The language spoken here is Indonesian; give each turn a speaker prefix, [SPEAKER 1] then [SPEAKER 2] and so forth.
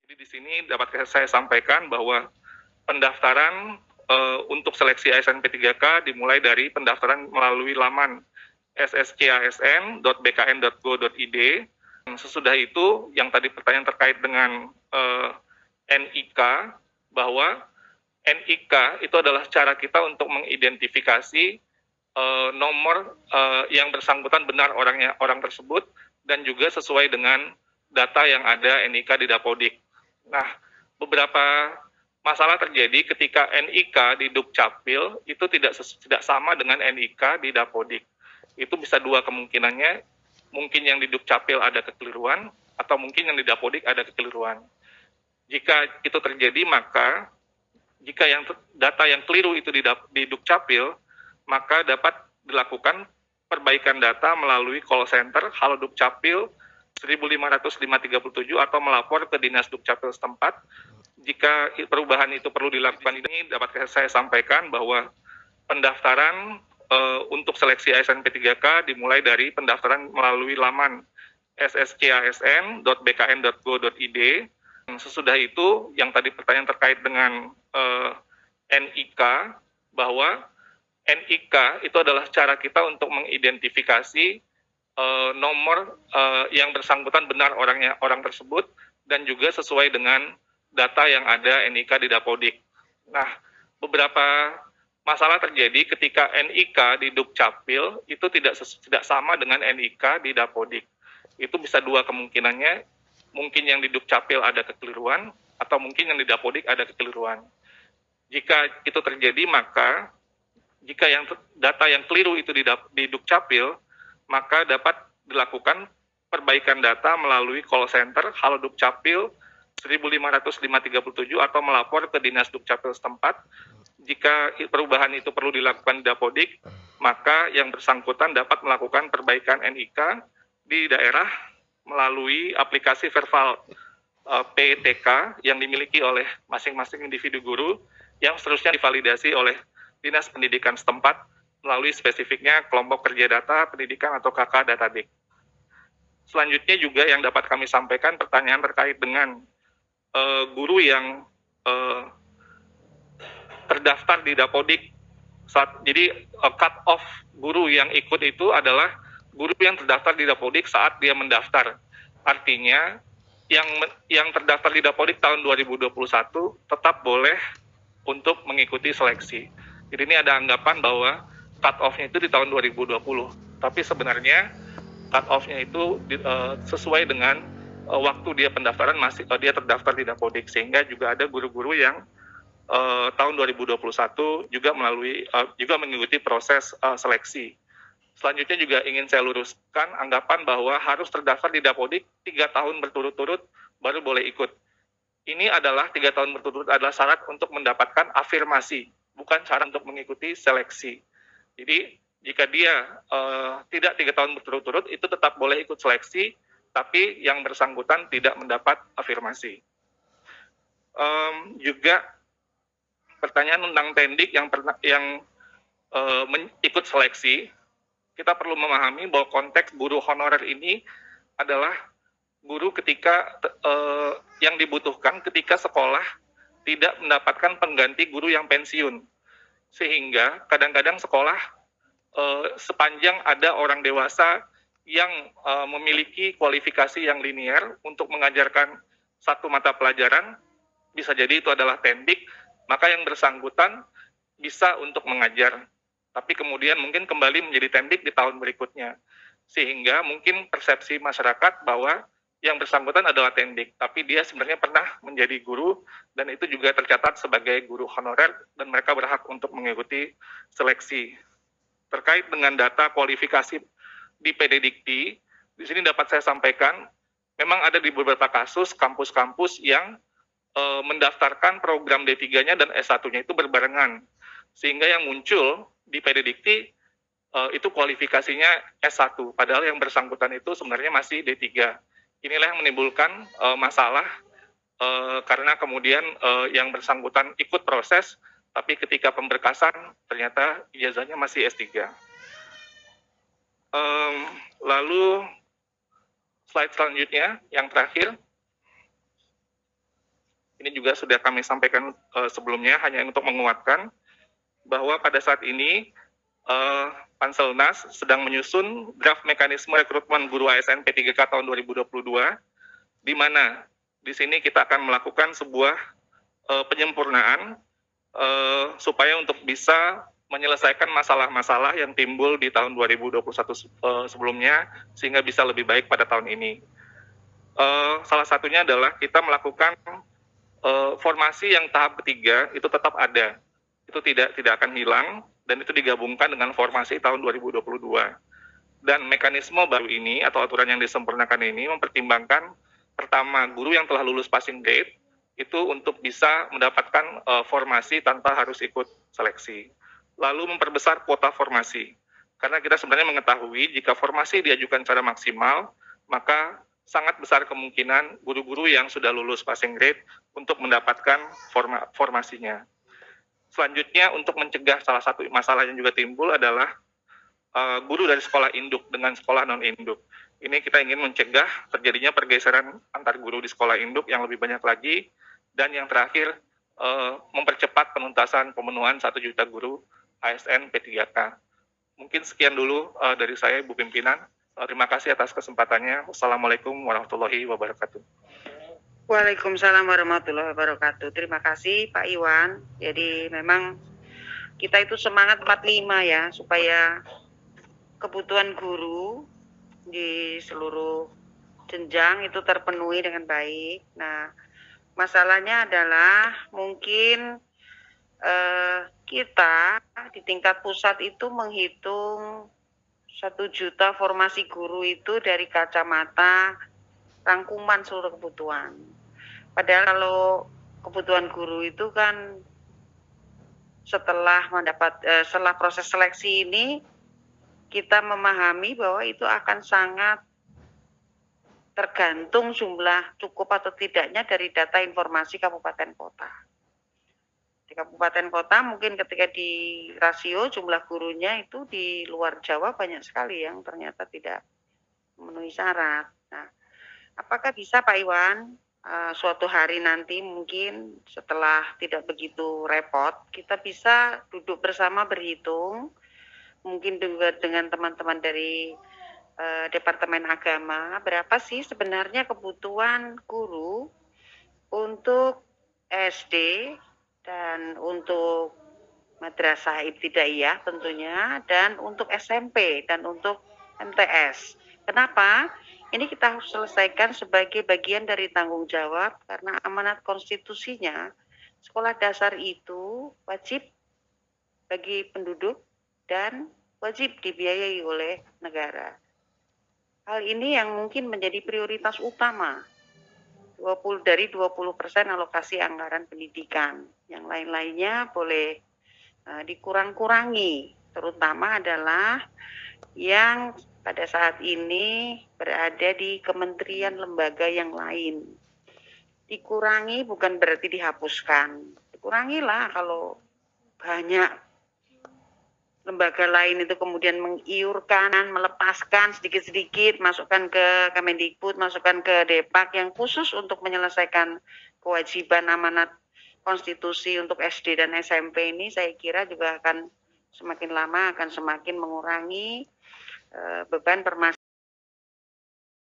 [SPEAKER 1] Jadi di sini dapat saya sampaikan bahwa pendaftaran untuk seleksi ASN P3K dimulai dari pendaftaran melalui laman sskasn.bkn.go.id. Sesudah itu, yang tadi pertanyaan terkait dengan NIK, bahwa NIK itu adalah cara kita untuk mengidentifikasi nomor yang bersangkutan benar orang tersebut dan juga sesuai dengan data yang ada NIK di Dapodik. Nah, beberapa masalah terjadi ketika NIK di Dukcapil itu tidak sama dengan NIK di Dapodik. Itu bisa dua kemungkinannya, mungkin yang di Dukcapil ada kekeliruan atau mungkin yang di Dapodik ada kekeliruan. Jika itu terjadi, maka jika data yang keliru itu di Dukcapil, maka dapat dilakukan perbaikan data melalui call center Halo Dukcapil 15537 atau melapor ke Dinas Dukcapil setempat. Jika perubahan itu perlu dilakukan, ini dapat saya sampaikan bahwa pendaftaran untuk seleksi ASN P3K dimulai dari pendaftaran melalui laman sskasn.bkn.go.id. Sesudah itu, yang tadi pertanyaan terkait dengan NIK, bahwa NIK itu adalah cara kita untuk mengidentifikasi nomor yang bersangkutan benar orang tersebut dan juga sesuai dengan data yang ada NIK di Dapodik. Nah, beberapa masalah terjadi ketika NIK di Dukcapil itu tidak sama dengan NIK di Dapodik. Itu bisa dua kemungkinannya, mungkin yang di Dukcapil ada kekeliruan atau mungkin yang di Dapodik ada kekeliruan. Jika itu terjadi, maka jika data yang keliru itu di Dukcapil, maka dapat dilakukan perbaikan data melalui call center Halo Dukcapil 15537 atau melapor ke Dinas Dukcapil setempat. Jika perubahan itu perlu dilakukan di Dapodik, maka yang bersangkutan dapat melakukan perbaikan NIK di daerah melalui aplikasi Verbal PTK yang dimiliki oleh masing-masing individu guru yang seterusnya divalidasi oleh Dinas Pendidikan setempat melalui spesifiknya kelompok kerja data pendidikan atau KK Datadik. Selanjutnya juga yang dapat kami sampaikan pertanyaan terkait dengan guru yang terdaftar di Dapodik. Jadi cut off guru yang ikut itu adalah guru yang terdaftar di Dapodik saat dia mendaftar. Artinya yang terdaftar di Dapodik tahun 2021 tetap boleh untuk mengikuti seleksi. Jadi ini ada anggapan bahwa cut off-nya itu di tahun 2020. Tapi sebenarnya cut off-nya itu sesuai dengan waktu dia pendaftaran dia terdaftar di Dapodik, sehingga juga ada guru-guru yang tahun 2021 juga mengikuti proses seleksi. Selanjutnya juga ingin saya luruskan anggapan bahwa harus terdaftar di Dapodik 3 tahun berturut-turut baru boleh ikut. Ini adalah 3 tahun berturut-turut adalah syarat untuk mendapatkan afirmasi, bukan syarat untuk mengikuti seleksi. Jadi jika dia tidak 3 tahun berturut-turut, itu tetap boleh ikut seleksi, tapi yang bersangkutan tidak mendapat afirmasi. Juga pertanyaan tentang tendik yang ikut seleksi, kita perlu memahami bahwa konteks guru honorer ini adalah guru ketika yang dibutuhkan ketika sekolah tidak mendapatkan pengganti guru yang pensiun. Sehingga kadang-kadang sekolah sepanjang ada orang dewasa yang memiliki kualifikasi yang linear untuk mengajarkan satu mata pelajaran, bisa jadi itu adalah tendik, maka yang bersangkutan bisa untuk mengajar. Tapi kemudian mungkin kembali menjadi tendik di tahun berikutnya. Sehingga mungkin persepsi masyarakat bahwa yang bersangkutan adalah tendik, tapi dia sebenarnya pernah menjadi guru, dan itu juga tercatat sebagai guru honorer, dan mereka berhak untuk mengikuti seleksi. Terkait dengan data kualifikasi di PD Dikti, di sini dapat saya sampaikan, memang ada di beberapa kasus kampus-kampus yang mendaftarkan program D3-nya dan S1-nya itu berbarengan. Sehingga yang muncul di PD Dikti itu kualifikasinya S1, padahal yang bersangkutan itu sebenarnya masih D3. Inilah yang menimbulkan masalah karena kemudian yang bersangkutan ikut proses, tapi ketika pemberkasan ternyata ijazahnya masih S3. Lalu slide selanjutnya, yang terakhir. ini juga sudah kami sampaikan sebelumnya, hanya untuk menguatkan bahwa pada saat ini Panselnas sedang menyusun draft mekanisme rekrutmen guru ASN P3K tahun 2022, di mana di sini kita akan melakukan sebuah penyempurnaan supaya untuk bisa menyelesaikan masalah-masalah yang timbul di tahun 2021 sebelumnya, sehingga bisa lebih baik pada tahun ini. Salah satunya adalah kita melakukan formasi yang tahap ketiga itu tetap ada, itu tidak akan hilang, dan itu digabungkan dengan formasi tahun 2022. Dan mekanisme baru ini atau aturan yang disempurnakan ini mempertimbangkan pertama, guru yang telah lulus passing grade itu untuk bisa mendapatkan formasi tanpa harus ikut seleksi. Lalu memperbesar kuota formasi, karena kita sebenarnya mengetahui jika formasi diajukan secara maksimal, maka sangat besar kemungkinan guru-guru yang sudah lulus passing grade untuk mendapatkan formasinya. Selanjutnya, untuk mencegah salah satu masalah yang juga timbul adalah guru dari sekolah induk dengan sekolah non-induk. Ini kita ingin mencegah terjadinya pergeseran antar guru di sekolah induk yang lebih banyak lagi. Dan yang terakhir, mempercepat penuntasan pemenuhan 1 juta guru ASN P3K. Mungkin sekian dulu dari saya, Bu Pimpinan. Terima kasih atas kesempatannya. Wassalamualaikum warahmatullahi wabarakatuh.
[SPEAKER 2] Waalaikumsalam warahmatullahi wabarakatuh. Terima kasih Pak Iwan. Jadi memang kita itu semangat 45 ya, supaya kebutuhan guru di seluruh jenjang itu terpenuhi dengan baik. Nah, masalahnya adalah mungkin kita di tingkat pusat itu menghitung 1 juta formasi guru itu dari kacamata rangkuman seluruh kebutuhan. Padahal kalau kebutuhan guru itu kan setelah proses seleksi ini, kita memahami bahwa itu akan sangat tergantung jumlah cukup atau tidaknya dari data informasi kabupaten kota. Di kabupaten kota mungkin ketika di rasio jumlah gurunya itu di luar Jawa banyak sekali yang ternyata tidak memenuhi syarat. Nah, apakah bisa Pak Iwan suatu hari nanti mungkin setelah tidak begitu repot, kita bisa duduk bersama berhitung, mungkin juga dengan teman-teman dari Departemen Agama, berapa sih sebenarnya kebutuhan guru untuk SD dan untuk madrasah ibtidaiyah tentunya, dan untuk SMP dan untuk MTS. Kenapa? Ini kita harus selesaikan sebagai bagian dari tanggung jawab, karena amanat konstitusinya sekolah dasar itu wajib bagi penduduk dan wajib dibiayai oleh negara. Hal ini yang mungkin menjadi prioritas utama dari 20% alokasi anggaran pendidikan. Yang lain-lainnya boleh dikurang-kurangi, terutama adalah yang pada saat ini berada di kementerian lembaga yang lain. Dikurangi bukan berarti dihapuskan. Dikurangilah kalau banyak lembaga lain itu kemudian mengiurkan, melepaskan sedikit-sedikit, masukkan ke Kemendikbud, masukkan ke Depak yang khusus untuk menyelesaikan kewajiban amanat konstitusi untuk SD dan SMP ini, saya kira juga akan semakin lama akan semakin mengurangi beban permasalahan